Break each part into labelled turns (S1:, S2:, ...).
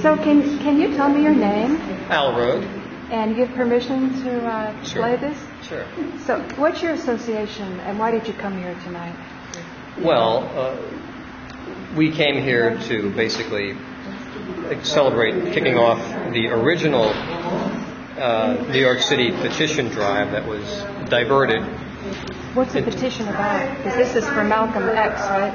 S1: So can you tell me your name?
S2: Al Road.
S1: And give permission to display this?
S2: Sure.
S1: So what's your association and why did you come here tonight?
S2: Well, we came here to basically celebrate kicking off the original New York City petition drive that was diverted.
S1: What's the petition about? Because this is for Malcolm X, right?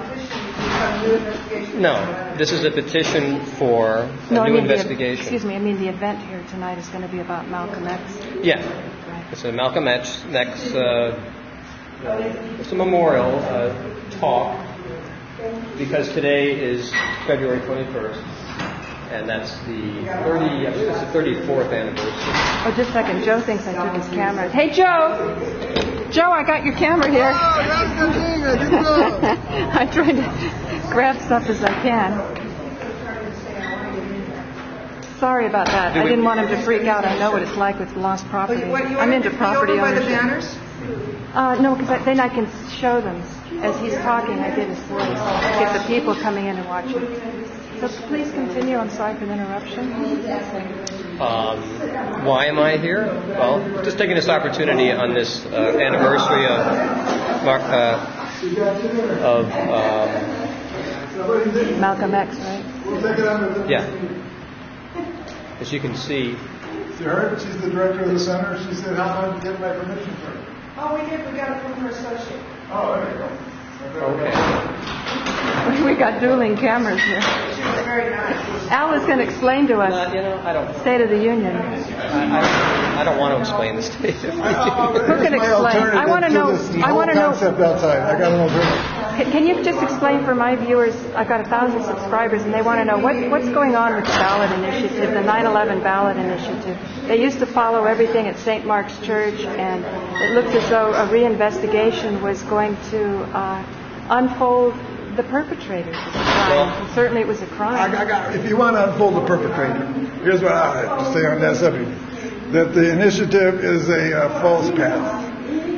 S2: No, this is a petition for a new investigation.
S1: I mean the event here tonight is going to be about Malcolm X.
S2: Yeah,
S1: right.
S2: It's a Malcolm X. It's a memorial talk because today is February 21st, and that's the 34th anniversary.
S1: Oh, just a second. Joe thinks I took his camera. Hey, Joe! Joe, I got your camera here.
S3: Oh, that's the thing. I didn't know.
S1: I'm trying to grab stuff as I can. Sorry about that. I didn't want him to freak out. I know what it's like with lost property. I'm into property ownership.
S3: The banners?
S1: No, because then I can show them. As he's talking, I did his voice. Get the people coming in and watching. So please continue. I'm sorry for the interruption.
S2: Why am I here? Well, just taking this opportunity on this anniversary of
S1: Malcolm X, right?
S2: Yeah. As you can see.
S3: See her? She's the director of the center. She said, how do I get my permission from her?
S4: Oh, we did. We got it from her associate.
S3: Oh, there you go.
S2: Okay.
S1: We got dueling cameras here.
S4: She was very nice.
S1: Al is going to explain to us
S2: I don't.
S1: State of the Union.
S2: I don't want to explain the State of the Union.
S1: Who can explain? I want to know.
S3: Concept outside. I got an alternative.
S1: Can you just explain for my viewers? I've got 1,000 subscribers, and they want to know what's going on with the ballot initiative, the 9/11 ballot initiative. They used to follow everything at St. Mark's Church, and it looked as though a reinvestigation was going to unfold the perpetrators of the crime.
S2: Well,
S1: certainly it was a crime.
S3: If you want to unfold the perpetrator, here's what I have to say on that subject. That the initiative is a false path.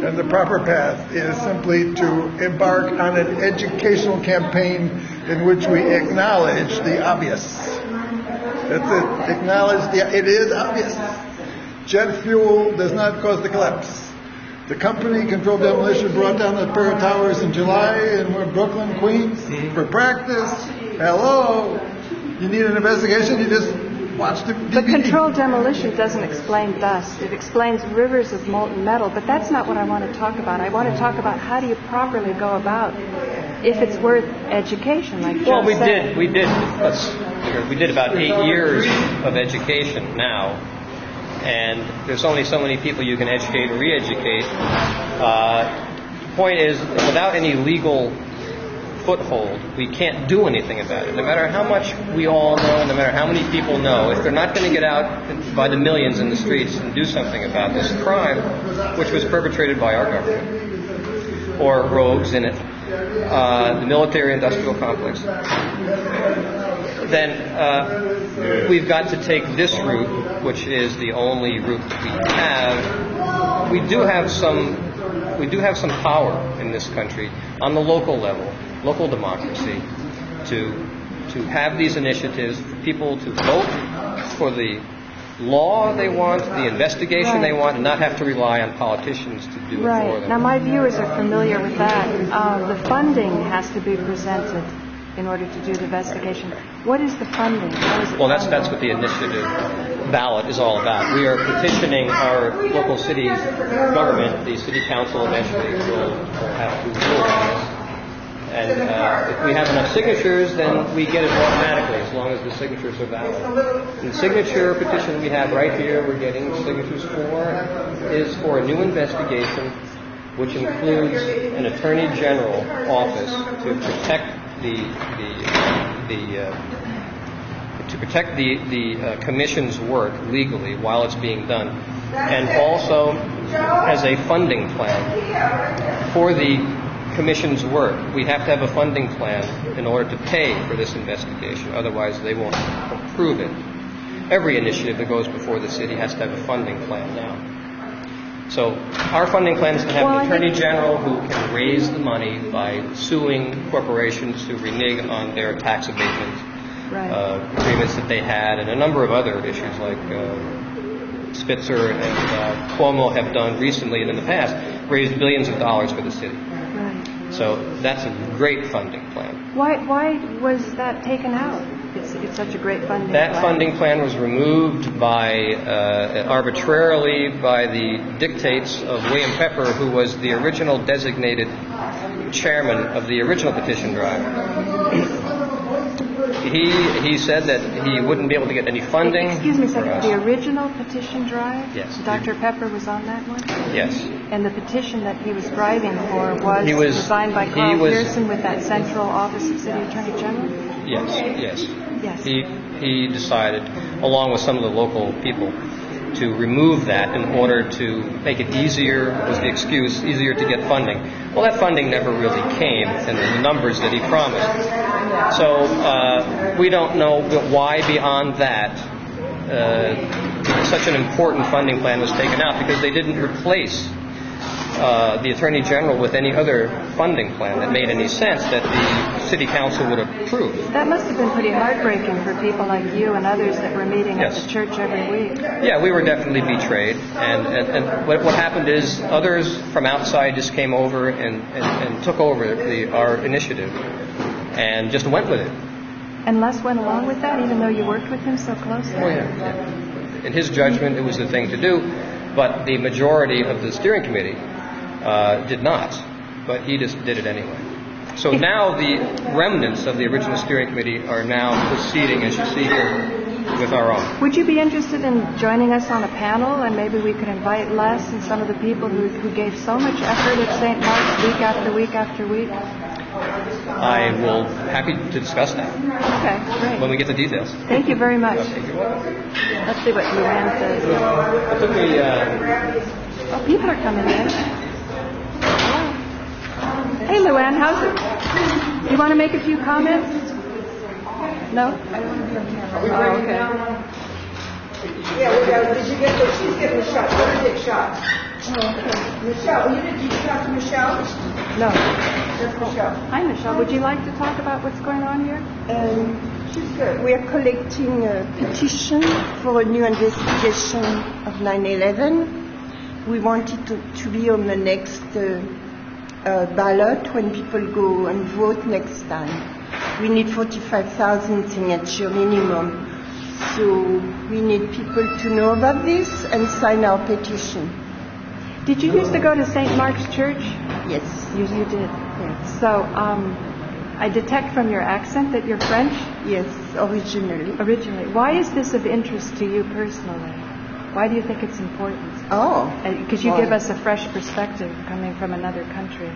S3: And the proper path is simply to embark on an educational campaign in which we acknowledge the obvious. That's it. Acknowledge it is obvious. Jet fuel does not cause the collapse. The company, Controlled Demolition, brought down the pair of towers in July, and we're Brooklyn, Queens, for practice. Hello. You need an investigation? You just watch the DVD.
S1: But controlled demolition doesn't explain dust. It explains rivers of molten metal, but that's not what I want to talk about. I want to talk about how do you properly go about if it's worth education, like Joe said.
S2: We did about 8 years of education now. And there's only so many people you can educate and re-educate. The point is, without any legal foothold, we can't do anything about it. No matter how much we all know, no matter how many people know, if they're not going to get out by the millions in the streets and do something about this crime, which was perpetrated by our government, or rogues in it, the military-industrial complex, then we've got to take this route, which is the only route that we have. We do have some power in this country on the local level, local democracy, to have these initiatives for people to vote for the law they want, the investigation they want, and not have to rely on politicians to do it for them.
S1: Now, my viewers are familiar with that. The funding has to be presented in order to do the investigation. What is the funding?
S2: Well, that's what the initiative ballot is all about. We are petitioning our local city government. The city council eventually will have to rule on this. And if we have enough signatures, then we get it automatically, as long as the signatures are valid. And the signature petition we have right here, we're getting signatures for, is for a new investigation, which includes an attorney general office to protect the commission's work legally while it's being done, and also as a funding plan for the commission's work. We have to have a funding plan in order to pay for this investigation, otherwise they won't approve it. Every initiative that goes before the city has to have a funding plan now. So our funding plan is to have an attorney general who can raise the money by suing corporations to renege on their tax abatement agreements that they had, and a number of other issues like Spitzer and Cuomo have done recently and in the past, raised billions of dollars for the city.
S1: Right.
S2: So that's a great funding plan.
S1: Why was that taken out? It's such a great funding plan.
S2: That funding plan was removed by arbitrarily by the dictates of William Pepper, who was the original designated chairman of the original petition drive. He said that he wouldn't be able to get any funding.
S1: Excuse me a second. The original petition drive?
S2: Yes.
S1: Dr. Pepper was on that one?
S2: Yes.
S1: And the petition that he was driving for was signed by Carl Pearson with that central office of City Attorney General?
S2: Yes.
S1: Yes.
S2: He decided, along with some of the local people, to remove that in order to make it easier, was the excuse, easier to get funding. Well, that funding never really came in the numbers that he promised. So we don't know why beyond that such an important funding plan was taken out, because they didn't replace the Attorney General with any other funding plan that made any sense that the City Council would approve.
S1: That must have been pretty heartbreaking for people like you and others that were meeting at the church every week.
S2: Yeah, we were definitely betrayed. And what happened is others from outside just came over and took over our initiative and just went with it.
S1: And Les went along with that, even though you worked with him so closely?
S2: Oh, yeah. In his judgment, it was the thing to do, but the majority of the steering committee did not, but he just did it anyway. So now the remnants of the original steering committee are now proceeding, as you see here, with our own.
S1: Would you be interested in joining us on a panel, and maybe we could invite Les and some of the people who gave so much effort at St. Mark's week after week after week?
S2: I will happy to discuss that.
S1: Okay, great.
S2: When we get the details.
S1: Thank you very much.
S2: Thank you.
S1: Let's see what Luann says.
S2: It took me,
S1: Oh, people are coming in. Hey, Luann, how's it? You want to make a few comments? No? Oh, okay.
S4: Yeah, did you get the, she's getting a shot. Let her get shot. Oh, okay. Michelle, did you talk to Michelle?
S1: No.
S4: That's Michelle.
S1: Hi, Michelle. Would you like to talk about what's going on here?
S4: She's good.
S5: We are collecting a petition for a new investigation of 9/11. We want it to be on the next ballot when people go and vote next time. We need 45,000 signature minimum. So we need people to know about this and sign our petition.
S1: Did you used to go to St. Mark's Church?
S5: Yes.
S1: You did?
S5: Yes.
S1: So I detect from your accent that you're French?
S5: Yes, originally.
S1: Originally. Why is this of interest to you personally? Why do you think it's important?
S5: Oh.
S1: Because you give us a fresh perspective coming from another country.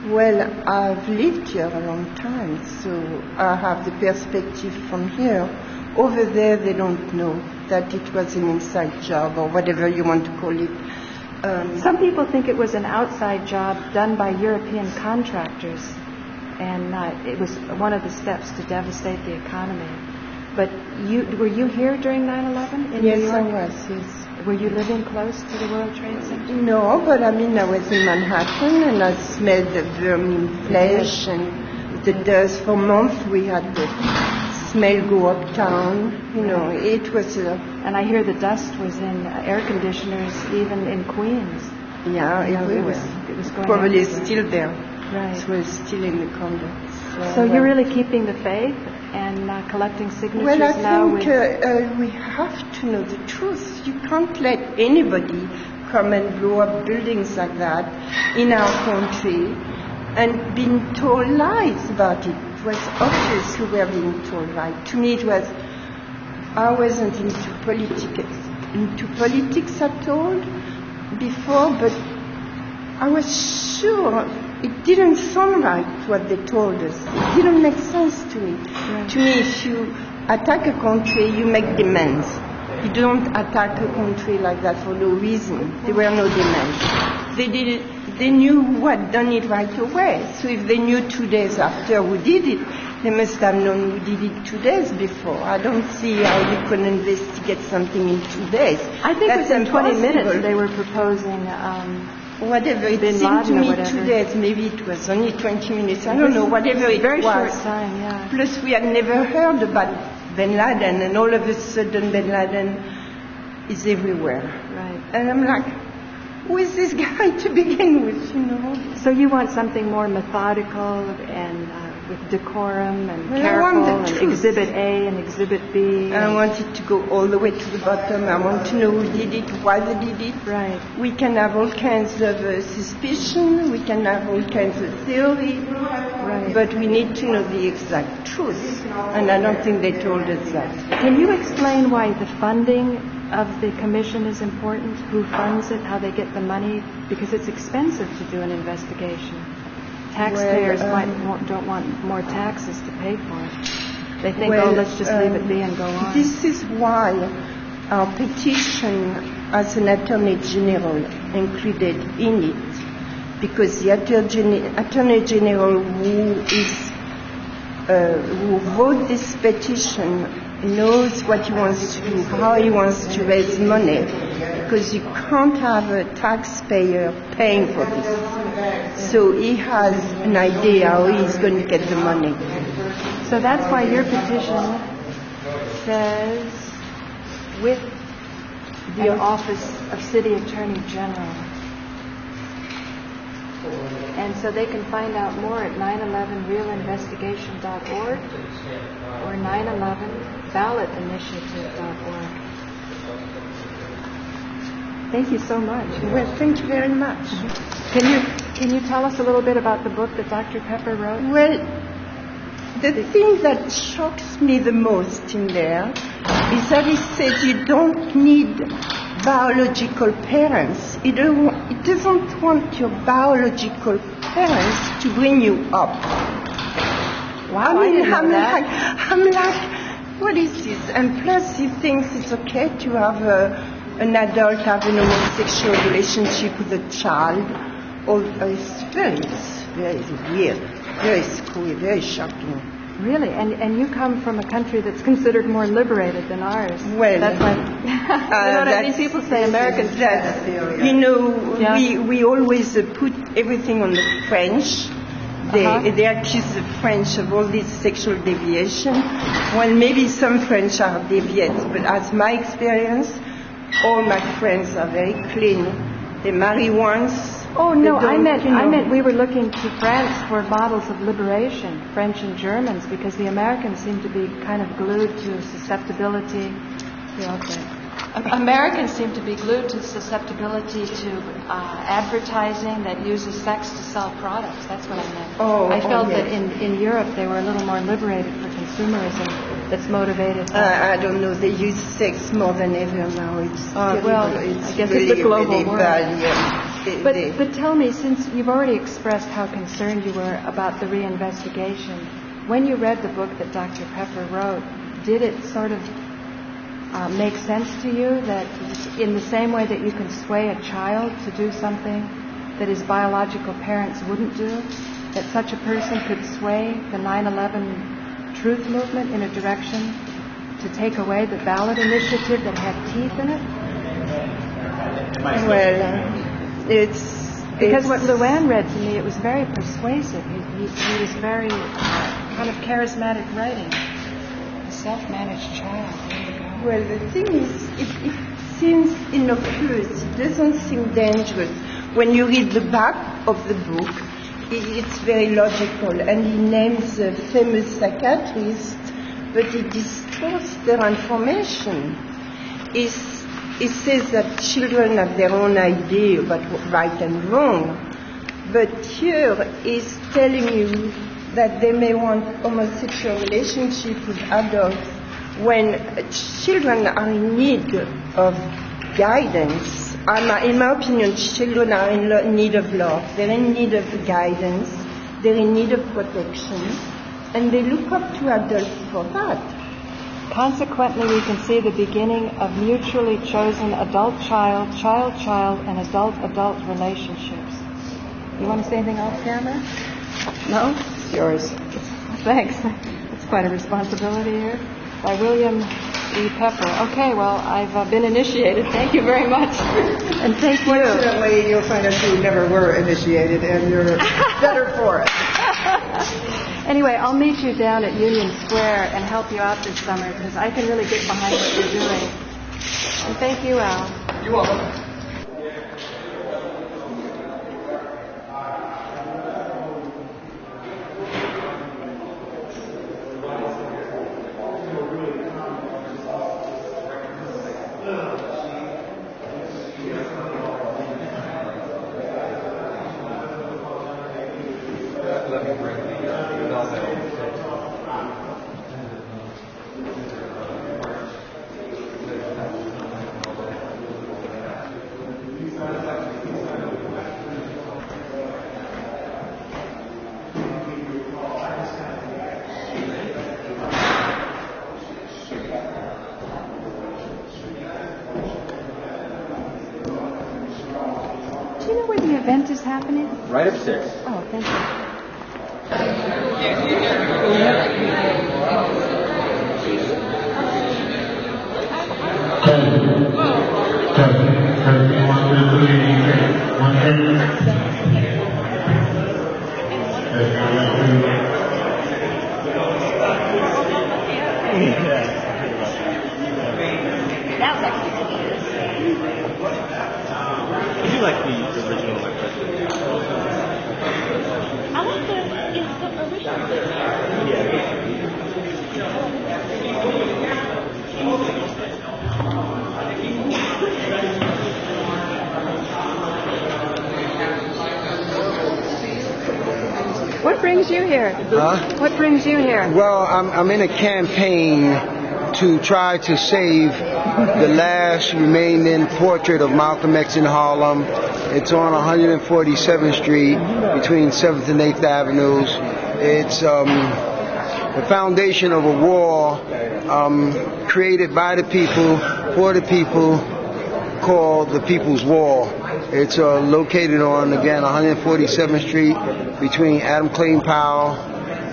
S5: Well, I've lived here a long time, so I have the perspective from here. Over there, they don't know that it was an inside job or whatever you want to call it.
S1: Some people think it was an outside job done by European contractors, and it was one of the steps to devastate the economy. But were you here during 9/11 in New York?
S5: Yes, I was, yes.
S1: Were you living close to the World Trade Center?
S5: No, but I was in Manhattan, and I smelled the vermin flesh and the dust. For months we had the smell go uptown. It was
S1: And I hear the dust was in air conditioners, even in Queens.
S5: Yeah,
S1: it was going
S5: probably
S1: everywhere.
S5: still there.
S1: Right.
S5: It was still in the condos.
S1: So you're really keeping the faith and collecting signatures
S5: well, I
S1: now?
S5: think we have to know the truth. You can't let anybody come and blow up buildings like that in our country and being told lies about it. It was obvious who were being told lies. To me, I wasn't into politics at all before, but I was sure it didn't sound right what they told us. It didn't make sense to me. Right. To me, if you attack a country, you make demands. You don't attack a country like that for no reason. There were no demands. They did it. They knew who had done it right away. So if they knew 2 days after who did it, they must have known who did it 2 days before. I don't see how you can investigate something in 2 days.
S1: I think
S5: that's
S1: within 20
S5: impossible.
S1: minutes they were proposing
S5: whatever, it
S1: Bin
S5: seemed to
S1: Laden or
S5: me
S1: whatever.
S5: 2 days, maybe it was only 20 minutes, I don't know, whatever it
S1: Very
S5: was.
S1: short time, yeah.
S5: Plus we had never heard about Bin Laden, and all of a sudden Bin Laden is everywhere.
S1: Right.
S5: And I'm like, who is this guy to begin with, you know?
S1: So you want something more methodical and with decorum and
S5: Well, I want the
S1: careful and
S5: truth.
S1: Exhibit A and Exhibit B.
S5: And I want it to go all the way to the bottom. I want to know who did it, why they did it.
S1: Right.
S5: We can have all kinds of suspicion, we can have all kinds of theory, but we need to know the exact truth. And I don't think they told us that.
S1: Can you explain why the funding of the commission is important? Who funds it? How they get the money? Because it's expensive to do an investigation. Taxpayers don't want more taxes to pay for it. They think, let's just leave it be and go on.
S5: This is why our petition as an Attorney General included in it, because the Attorney General who wrote this petition knows what he wants to do, how he wants to raise money, because you can't have a taxpayer paying for this. So he has an idea how he's going to get the money.
S1: So that's why your petition says with the Office of City Attorney General. And so they can find out more at 911realinvestigation.org or 911ballotinitiative.org. Thank you so much.
S5: Well, thank you very much.
S1: Can you tell us a little bit about the book that Dr. Pepper wrote?
S5: Well, the thing that shocks me the most in there is that he says you don't need biological parents. It doesn't want your biological parents to bring you up.
S1: Wow, I didn't know that.
S5: I'm like, what is this? And plus he thinks it's okay to have an adult have an homosexual relationship with a child. It's very weird, very screwy, very shocking.
S1: Really? And you come from a country that's considered more liberated than ours.
S5: Well,
S1: that's why, you know what I mean? People say Americans.
S5: We always put everything on the French. They accuse the French of all this sexual deviation. Well, maybe some French are deviant, but as my experience, all my friends are very clean. They marry once.
S1: Oh no, I meant we were looking to France for models of liberation, French and Germans, because the Americans seem to be kind of glued to susceptibility. Yeah, okay. Americans seem to be glued to susceptibility to advertising that uses sex to sell products. That's what I meant. I felt that in Europe they were a little more liberated for consumerism that's motivated by...
S5: I don't know, they use sex more than ever now. It's
S1: I guess
S5: really,
S1: it's a global
S5: really
S1: world.
S5: Bad, yeah.
S1: But tell me, since you've already expressed how concerned you were about the reinvestigation, when you read the book that Dr. Pepper wrote, did it sort of make sense to you that in the same way that you can sway a child to do something that his biological parents wouldn't do, that such a person could sway the 9/11 truth movement in a direction to take away the ballot initiative that had teeth in it?
S5: Well,
S1: because what Luann read to me, it was very persuasive. He was very kind of charismatic writing. A self-managed child.
S5: Well, the thing is, it seems innocuous. It doesn't seem dangerous. When you read the back of the book, it's very logical, and he names a famous psychiatrist, but he distorts their information. He says that children have their own idea about right and wrong, but here he's telling you that they may want homosexual relationship with adults when children are in need of guidance. In my opinion, children are in need of love, they're in need of guidance, they're in need of protection, and they look up to adults for that.
S1: Consequently, we can see the beginning of mutually chosen adult-child, child-child, and adult-adult relationships. You want to say anything else, Cameron? No? It's yours. Thanks. It's quite a responsibility here. By William E. Pepper. Okay, well, I've been initiated. Thank you very much. And thank you.
S4: Fortunately, you'll find out you never were initiated, and you're better for it.
S1: Anyway, I'll meet you down at Union Square and help you out this summer because I can really get behind what you're doing. And thank you, Al.
S2: You're welcome.
S1: Event is happening?
S6: Right upstairs.
S1: Oh, thank you.
S7: That was actually
S6: I do like the original like president.
S7: I like the original.
S1: What brings you here?
S8: Huh?
S1: What brings you here?
S8: Well, I'm in a campaign to try to save the last remaining portrait of Malcolm X in Harlem. It's on 147th Street between 7th and 8th Avenues. It's the foundation of a wall created by the people, for the people, called the People's Wall. It's located on, again, 147th Street between Adam Clayton Powell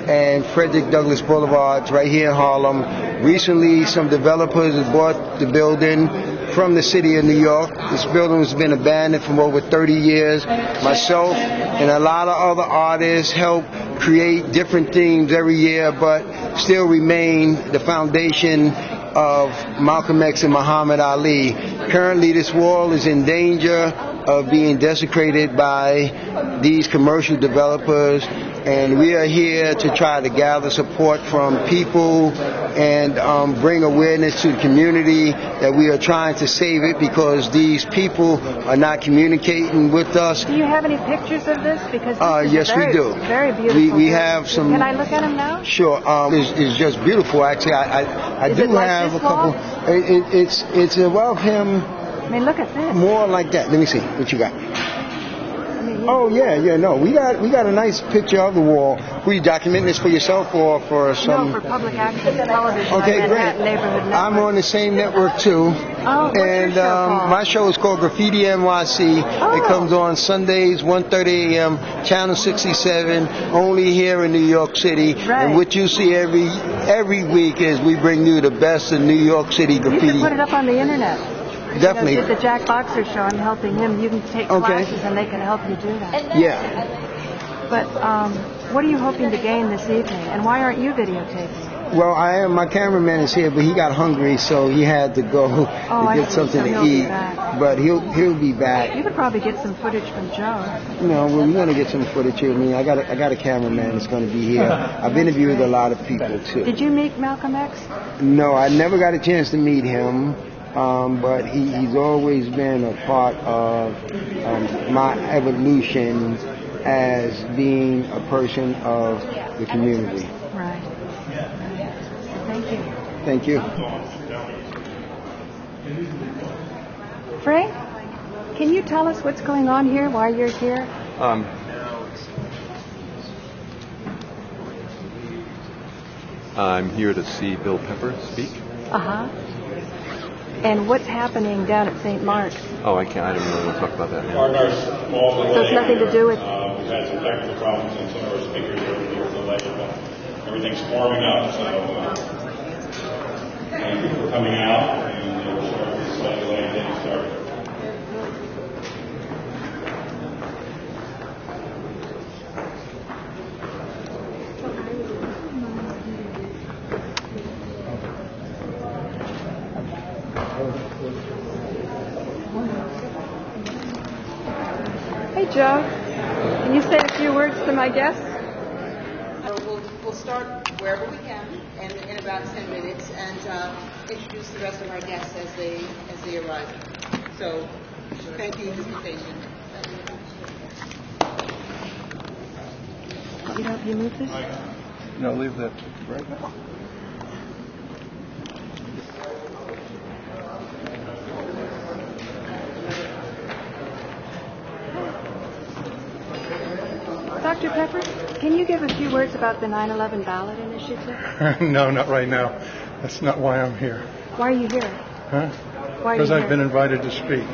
S8: and Frederick Douglass Boulevards right here in Harlem. Recently, some developers have bought the building from the city of New York. This building has been abandoned for over 30 years. Myself and a lot of other artists help create different themes every year, but still remain the foundation of Malcolm X and Muhammad Ali. Currently, this wall is in danger of being desecrated by these commercial developers, and we are here to try to gather support from people and bring awareness to the community that we are trying to save it because these people are not communicating with us.
S1: Do you have any pictures of this? Because this
S8: yes,
S1: is
S8: we do.
S1: Very beautiful.
S8: We have some.
S1: Can I look at them now?
S8: Sure. It's just beautiful. Actually, I
S1: Is
S8: do
S1: it like
S8: have
S1: this
S8: a couple.
S1: wall?
S8: It's above him.
S1: I mean, look at this.
S8: More like that. Let me see what you got.
S1: I mean,
S8: Oh yeah. No, we got a nice picture of the wall. Were you documenting this for yourself or for some?
S1: No, for public access television.
S8: Okay,
S1: on
S8: great.
S1: Manhattan Neighborhood Network.
S8: I'm on the same network too.
S1: Oh, what's
S8: and
S1: your show called?
S8: my show is called Graffiti NYC.
S1: Oh.
S8: It comes on Sundays, 1:30 a.m. Channel 67, only here in New York City.
S1: Right.
S8: And what you see every week is we bring you the best of New York City
S1: You
S8: graffiti.
S1: should put it up on the internet.
S8: Definitely.
S1: You know, the Jack Boxer show. I'm helping him. You can take classes and they can help you do that.
S8: Yeah.
S1: But what are you hoping to gain this evening? And why aren't you videotaping?
S8: Well, my cameraman is here, but he got hungry, so he had to go to
S1: I
S8: get
S1: see.
S8: something
S1: So
S8: to
S1: he'll be
S8: eat.
S1: back.
S8: But he'll be back.
S1: You could probably get some footage from Joe.
S8: No, we're gonna get some footage here. I mean, I got a cameraman that's gonna be here. I've interviewed a lot of people too.
S1: Did you meet Malcolm X?
S8: No, I never got a chance to meet him, but he's always been a part of my evolution as being a person of the community.
S1: Right. Thank you.
S8: Thank you.
S1: Frank, can you tell us what's going on here, why you're here?
S9: I'm here to see Bill Pepper speak.
S1: Uh-huh. And what's happening down at St. Mark's?
S9: Oh, I don't really want to talk about that now.
S1: So it's nothing to do with...
S10: We've had some technical problems and some of our speakers are delayed, but everything's warming up, so Thank you for coming out, and we'll start this delay in getting started.
S1: Hey, Joe. Can you say a few words to my guests?
S11: We'll start wherever we can, and in about 10 minutes, and introduce the rest of our guests as they arrive. So, thank you for being patient.
S1: You know, you move this?
S3: No, leave that right now.
S1: Dr. Pepper, can you give a few words about the 9/11 ballot initiative?
S3: No, not right now. That's not why I'm here.
S1: Why are you here?
S3: Huh?
S1: Why are you
S3: Because I've
S1: here?
S3: been invited to speak.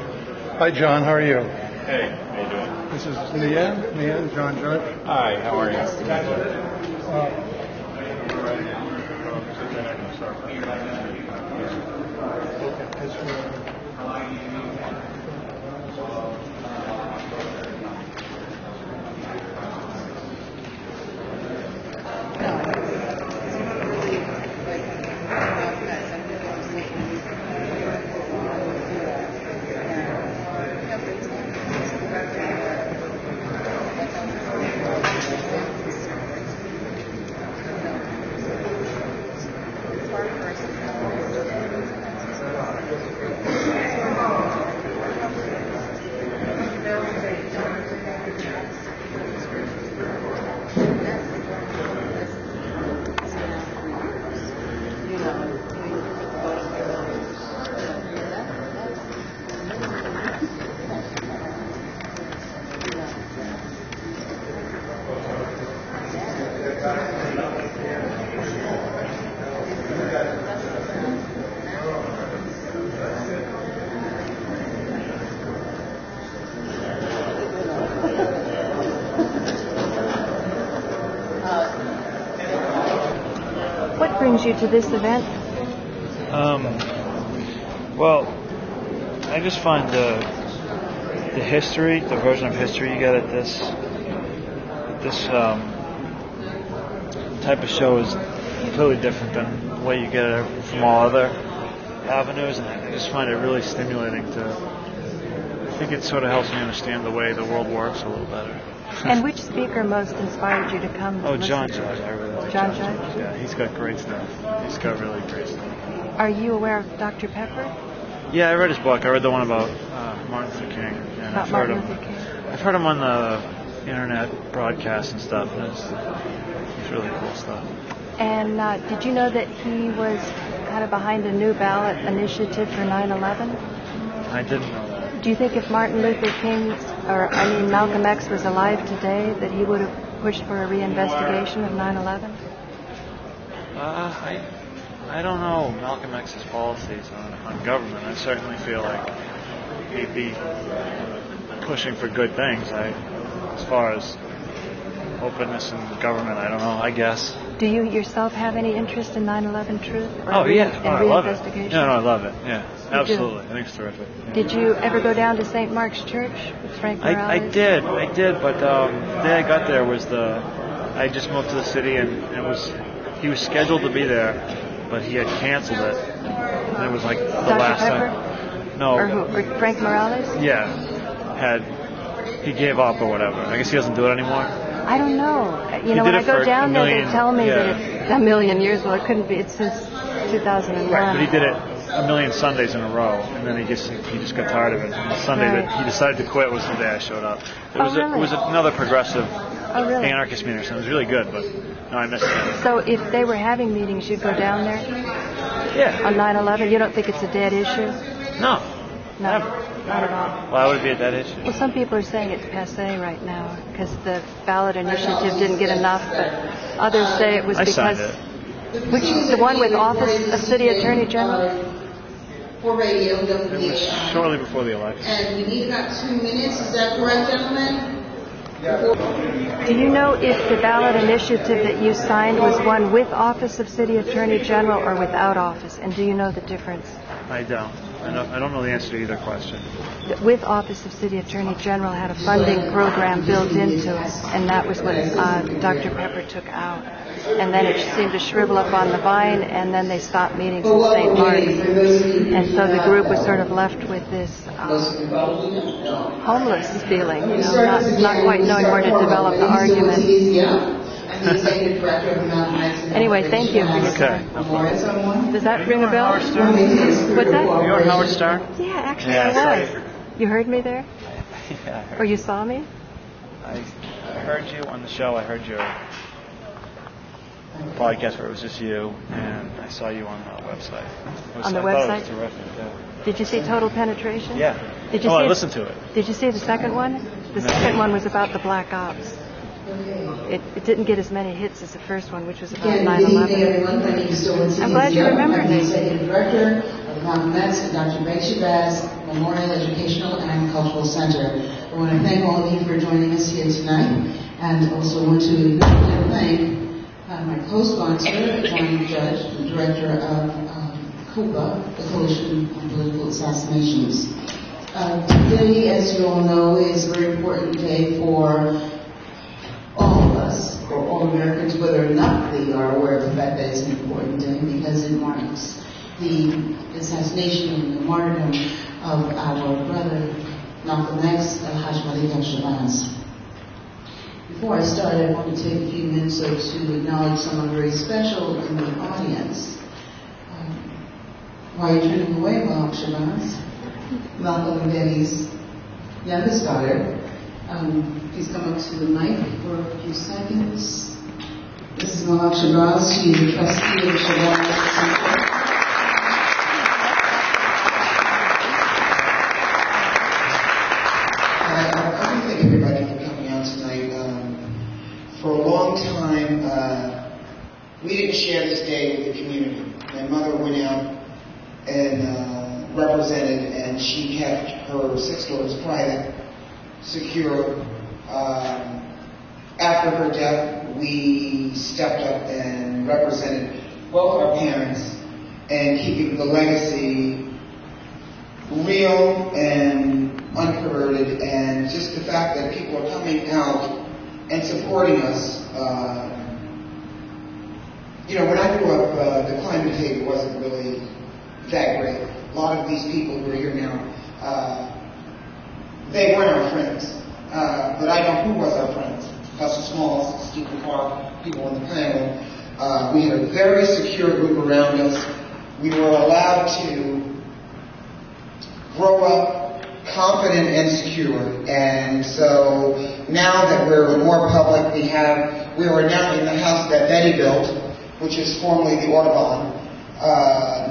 S3: Hi, John. How are you?
S10: Hey, how you doing?
S3: This is Leanne, John Judge.
S10: Hi, how are you?
S1: What brings you to this event?
S12: Well, I just find the history, the version of history you get at this type of show is completely different than the way you get it from all other avenues, and I just find it really stimulating I think it sort of helps me understand the way the world works a little better.
S1: And which speaker most inspired you to come?
S12: Oh,
S1: listen?
S12: John Judge. I really like
S1: John Judge?
S12: Yeah, he's got great stuff. He's got really great stuff.
S1: Are you aware of Dr. Pepper?
S12: Yeah, I read his book. I read the one about Martin Luther King. And
S1: About Martin Luther King.
S12: I've heard him on the internet broadcasts and stuff, and it's really cool stuff.
S1: And did you know that he was kind of behind a new ballot initiative for 9/11?
S12: I didn't know that.
S1: Do you think if Martin Luther King, Malcolm X was alive today, that he would have pushed for a reinvestigation of 9/11?
S12: I don't know Malcolm X's policies on government. I certainly feel like he'd be pushing for good things. As far as openness in government, I don't know, I guess.
S1: Do you yourself have any interest in 9/11 truth? Or
S12: I love it.
S1: reinvestigation?
S12: No, I love it. Yeah,
S1: You
S12: absolutely.
S1: do?
S12: I think it's terrific. Yeah.
S1: Did you ever go down to St. Mark's Church with Frank Morales?
S12: I did, but the day I got there was I just moved to the city, and he was scheduled to be there, but he had canceled it. And it was like the
S1: Dr.
S12: last
S1: Pepper?
S12: time. No.
S1: Or who? Or Frank Morales?
S12: Yeah. He gave up or whatever. I guess he doesn't do it anymore.
S1: I don't know.
S12: He
S1: When
S12: did
S1: I
S12: it
S1: go
S12: for
S1: down
S12: a
S1: there,
S12: million-
S1: they tell me
S12: yeah.
S1: that it's a million years. Well, it couldn't be. It's since 2001.
S12: Right, but he did it a million Sundays in a row, and then he just got tired of it. And the Sunday that he decided to quit was the day I showed up. It was another progressive anarchist meeting, so it was really good, but no, I missed it.
S1: So if they were having meetings, you'd go down there?
S12: Yeah.
S1: On 9/11, you don't think it's a dead issue?
S12: No.
S1: No,
S12: Never.
S1: not at all.
S12: Why would it be a dead issue?
S1: Well, some people are saying it's passé right now because the ballot initiative didn't get enough, but others say it was because...
S12: signed it.
S1: Which, the one with office of City Attorney General?
S11: For radio,
S12: It was shortly before the election.
S11: And we need about 2 minutes. Is that correct, gentlemen?
S1: Do you know if the ballot initiative that you signed was one with Office of City Attorney General or without office? And do you know the difference?
S12: I don't. I don't know the answer to either question.
S1: With Office of City Attorney General had a funding program built into it, and that was what Dr. Pepper took out. And then it seemed to shrivel up on the vine, and then they stopped meetings in St. Mark's. And so the group was sort of left with this homeless feeling, not quite knowing where to develop the argument. Anyway, thank you for your time. Does that ring a bell? What's that?
S12: You're Howard Stern?
S1: Yeah, actually I was. You heard me there?
S12: Yeah, I heard.
S1: Or you saw me?
S12: I heard you on the show. I heard your podcast where it was just you, and I saw you on the website.
S1: On the
S12: I
S1: website?
S12: thought it was terrific. Yeah.
S1: Did you see Total Penetration?
S12: Yeah.
S1: Did you
S12: I
S1: see
S12: listened to it.
S1: Did you see the second one? The second one was about the Black Ops. It didn't get as many hits as the first one, which was about 9/11. I'm glad you remembered me.
S13: Executive Director of Malcolm X, Dr. Shabazz Memorial Educational and Cultural Center. I want to thank all of you for joining us here tonight, and also want to thank my co-sponsor, John Judge, the Director of COOPA, the Coalition on Political Assassinations. Today, as you all know, is a very important day for all of us, for all Americans, whether or not they are aware of the fact that it's an important day, because it marks the assassination and the martyrdom of our brother, Malcolm X, Haj Malik al-Shabazz. Before I start, I want to take a few minutes to acknowledge someone very special in the audience. Why are you turning away, Malcolm Shabazz? Malcolm and Betty's youngest daughter. Please come up to the mic for a few seconds. This is Malak Shabazz. She is the trustee of the Shabazz Center. I want to thank everybody for coming out tonight. For a long time, we didn't share this day with the community. My mother went out and represented, and she kept her 6 daughters private, secure. After her death, we stepped up and represented both our parents and keeping the legacy real and unperverted, and just the fact that people are coming out and supporting us. When I grew up, the climate table wasn't really that great. A lot of these people who are here now, they weren't our friends. But I know who was our friends. Buster Smalls, Stephen Clark, people on the panel. We had a very secure group around us. We were allowed to grow up confident and secure. And so now that we're more public, we are now in the house that Betty built, which is formerly the Audubon.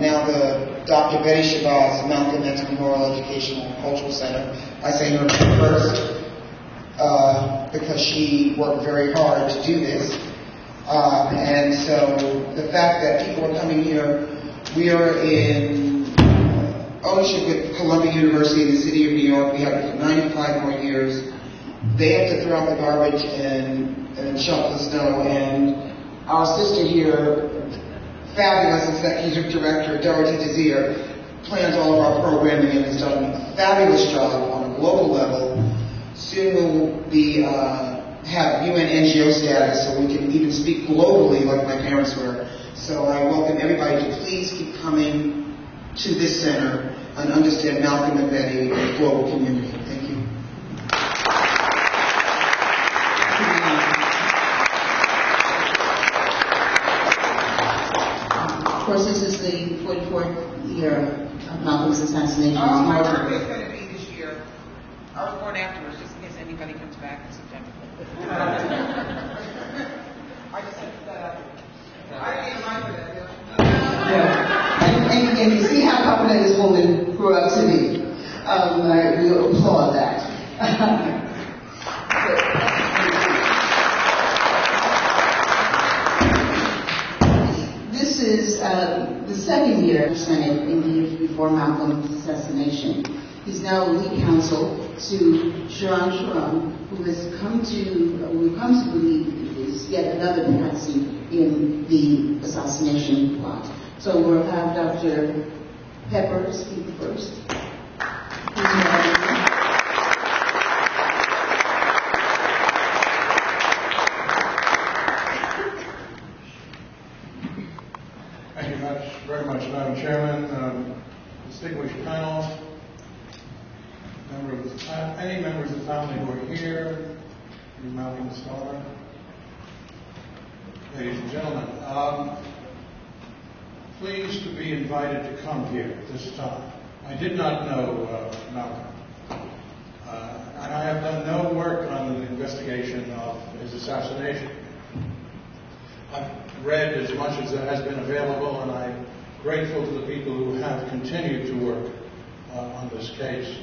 S13: Now the Dr. Betty Shabazz Malcolm X Memorial Educational and Cultural Center. I say her first. Because she worked very hard to do this. And so the fact that people are coming here, we are in ownership with Columbia University in the city of New York. We have it for 95 more years. They have to throw out the garbage and shovel the snow. And our sister here, fabulous executive director, Dorothy Desir, plans all of our programming and has done a fabulous job on a global level. Soon we'll be have UN NGO status, so we can even speak globally like my parents were. So I welcome everybody to please keep coming to this center and understand Malcolm and Betty and the global community. Thank you. Of course, this is the 44th year of Malcolm's assassination.
S11: My birthday is going to be this year. I was born afterwards, just in case anybody comes back in September. I just said that. I didn't mind for that,
S13: yeah. And you see how confident this woman grew up to be. I will applaud that. This is the second year of Senate in the years before Malcolm's assassination. He's now lead counsel to Sharon, who has come to believe is yet another patsy in the assassination plot. So we'll have Dr. Pepper speak first.
S14: Thank you very much, Madam Chairman, distinguished panel, any members of the family who are here, Malcolm Scholar, ladies and gentlemen, pleased to be invited to come here this time. I did not know Malcolm, and I have done no work on the investigation of his assassination. I've read as much as there has been available, and I'm grateful to the people who have continued to work on this case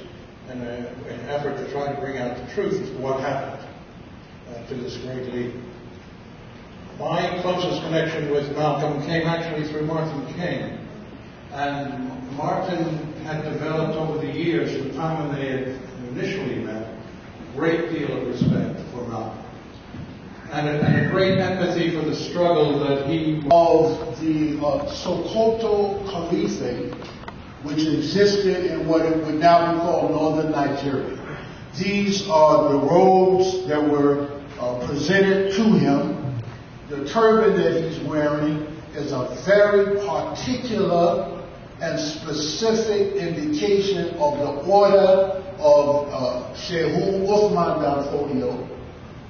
S14: in an effort to try to bring out the truth as to what happened to this great leader. My closest connection with Malcolm came actually through Martin King. And Martin had developed over the years, from the time when they had initially met, a great deal of respect for Malcolm. And a great empathy for the struggle that he...
S15: Of the Sokoto Caliphate, which existed in what it would now be called northern Nigeria. These are the robes that were presented to him. The turban that he's wearing is a very particular and specific indication of the order of Shehu Uthman Danfodio,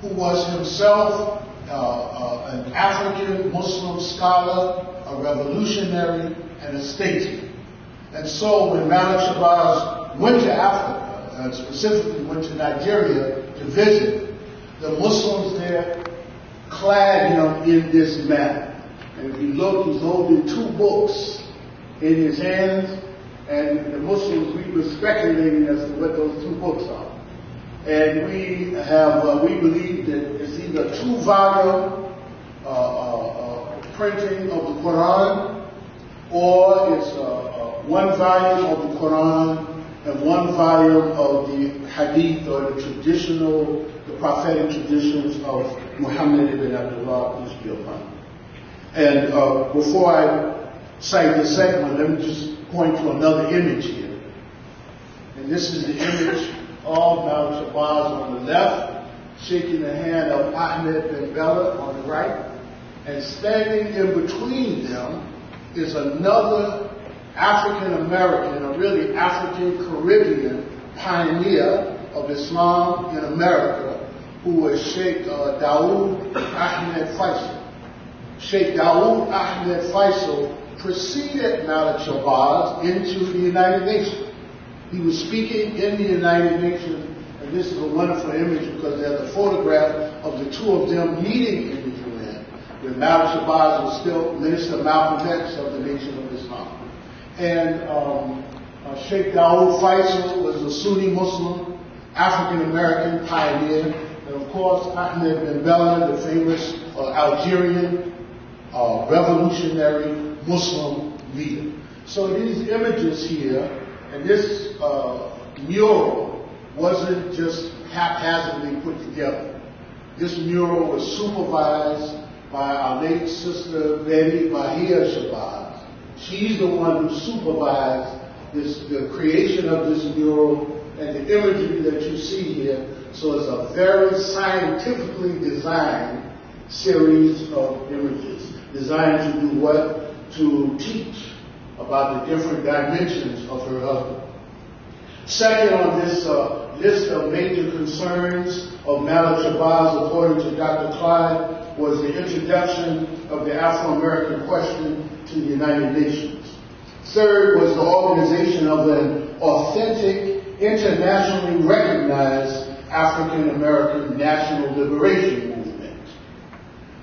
S15: who was himself an African Muslim scholar, a revolutionary, and a statesman. And so when Malik Shabazz went to Africa, and specifically went to Nigeria to visit, the Muslims there clad him in this manner. And if you look, he's holding two books in his hands, and the Muslims, we were speculating as to what those two books are. And we have, we believe that it's either a 2-volume printing of the Quran, or it's 1 volume of the Quran and 1 volume of the Hadith, or the traditional, the prophetic traditions of Muhammad ibn Abdullah, peace be upon him. And before I cite the second one, let me just point to another image here. And this is the image of Malik Shabazz on the left, shaking the hand of Ahmed bin Bella on the right, and standing in between them is another African American, or really African Caribbean pioneer of Islam in America, who was Sheikh Dawood Ahmed Faisal. Sheikh Dawood Ahmed Faisal preceded Malik Shabazz into the United Nations. He was speaking in the United Nations, and this is a wonderful image because there's a photograph of the two of them meeting in the UN, when Malik Shabazz was still Minister Malcolm X of the Nation of Islam. And Sheikh Dawood Faisal was a Sunni Muslim, African-American pioneer, and of course Ahmed bin Bella, the famous Algerian revolutionary Muslim leader. So these images here, and this mural wasn't just haphazardly put together. This mural was supervised by our late sister Betty Bahia Shabazz. She's the one who supervised the creation of this mural and the imagery that you see here. So it's a very scientifically designed series of images, designed to do what? To teach about the different dimensions of her husband. Second on this list of major concerns of Malik Shabazz, according to Dr. Clyde, was the introduction of the Afro-American question to the United Nations. Third was the organization of an authentic, internationally recognized African-American national liberation movement.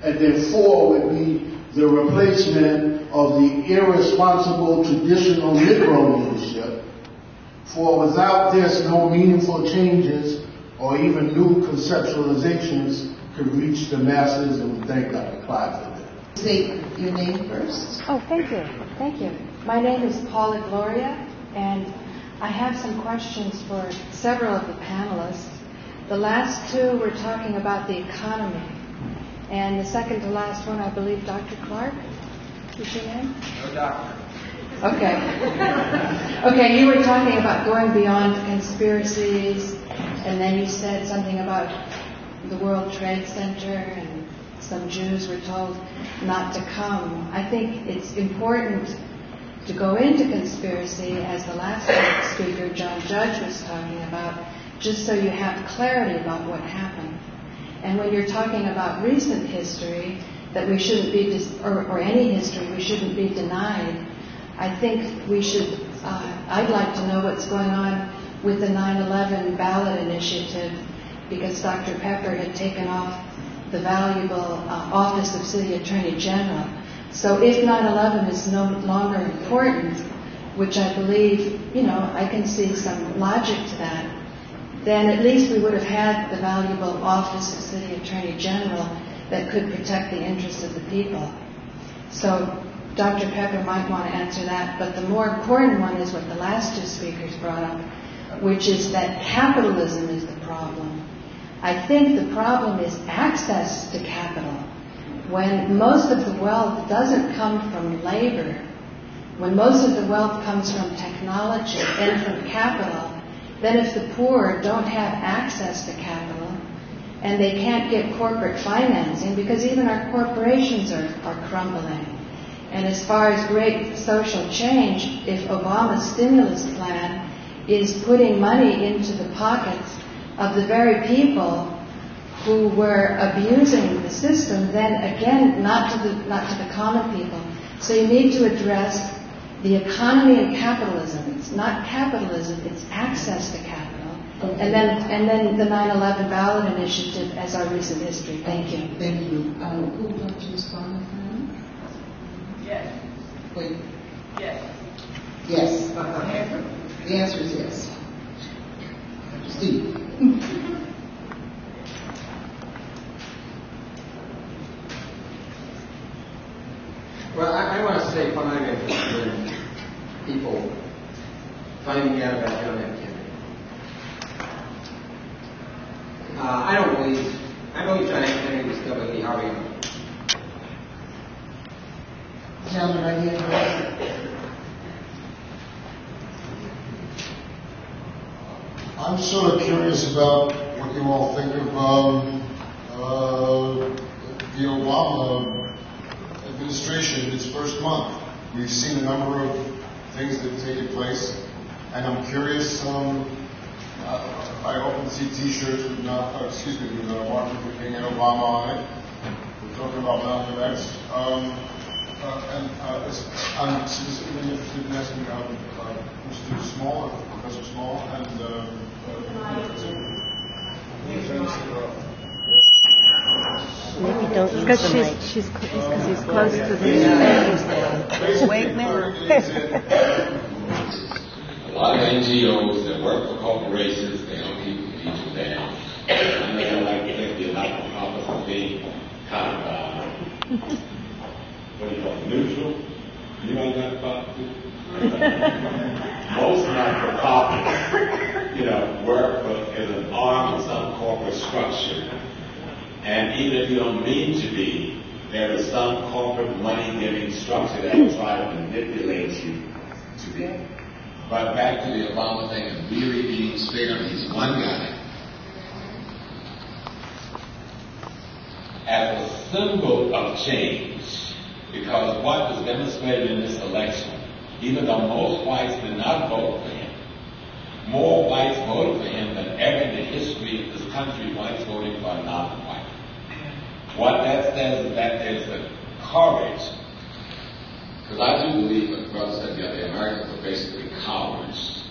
S15: And then 4 would be the replacement of the irresponsible traditional Negro leadership, for without this, no meaningful changes or even new conceptualizations could reach the masses, and we thank Dr. Clyde for that.
S13: State your name first.
S1: Oh, thank you. Thank you. My name is Paula Gloria, and
S16: I have some questions for several of the panelists. The last two were talking about the economy. And the second to last one, I believe, Dr. Clark? Is your name?
S2: No doctor.
S16: Okay. Okay, you were talking about going beyond conspiracies, and then you said something about the World Trade Center, and some Jews were told not to come. I think it's important to go into conspiracy, as the last speaker, John Judge, was talking about, just so you have clarity about what happened. And when you're talking about recent history, that we shouldn't be, or any history, we shouldn't be denied, I think we should, I'd like to know what's going on with the 9/11 ballot initiative, because Dr. Pepper had taken off the valuable office of City Attorney General. So if 9/11 is no longer important, which I believe, I can see some logic to that, then at least we would have had the valuable office of City Attorney General that could protect the interests of the people. So Dr. Pepper might want to answer that, but the more important one is what the last two speakers brought up, which is that capitalism is the problem. I think the problem is access to capital. When most of the wealth doesn't come from labor, when most of the wealth comes from technology and from capital, then if the poor don't have access to capital and they can't get corporate financing, because even our corporations are crumbling. And as far as great social change, if Obama's stimulus plan is putting money into the pockets of the very people who were abusing the system, then again, not to the common people. So you need to address the economy and capitalism. It's not capitalism, it's access to capital. And then the 9/11 ballot initiative as our recent history. Thank you.
S13: Thank you. Who would like to respond to that?
S11: Yes.
S13: Wait.
S11: Yes.
S13: Yes. The answer is yes. Steve.
S17: Well, I want to say what I'm interested in people finding out about John F. Kennedy. I believe John F. Kennedy was killed with the Harvey.
S13: Gentleman right here.
S18: I'm sort of curious about what you all think of the Obama administration in its first month. We've seen a number of things that have taken place, and I'm curious. I often see T-shirts with Martin Luther King and Obama on it. We're talking about Malcolm X, and I'm specifically interested in asking Mr. Small, Professor Small, and
S19: Maybe don't use
S1: because
S19: the mic.
S1: he's close to the
S19: Wait a minute.
S10: A lot of NGOs that work for corporations, they don't keep people down. I know I like to think the not-for-profits are being kind of, what do you call it, neutral? You know not-for-profits? Most not-for-profits, work as an arm of some corporate structure. And even if you don't mean to be, there is some corporate money-giving structure that will try to manipulate you to be. But back to the Obama thing and really being fair, he's one guy. As a symbol of change, because what was demonstrated in this election, even though most whites did not vote for him, more whites voted for him than ever in the history of this country, whites voting for a non-white. What that says is that there's the courage, because I do believe what the brother said the other day, Americans are basically cowards.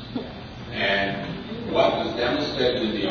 S10: And what was demonstrated in the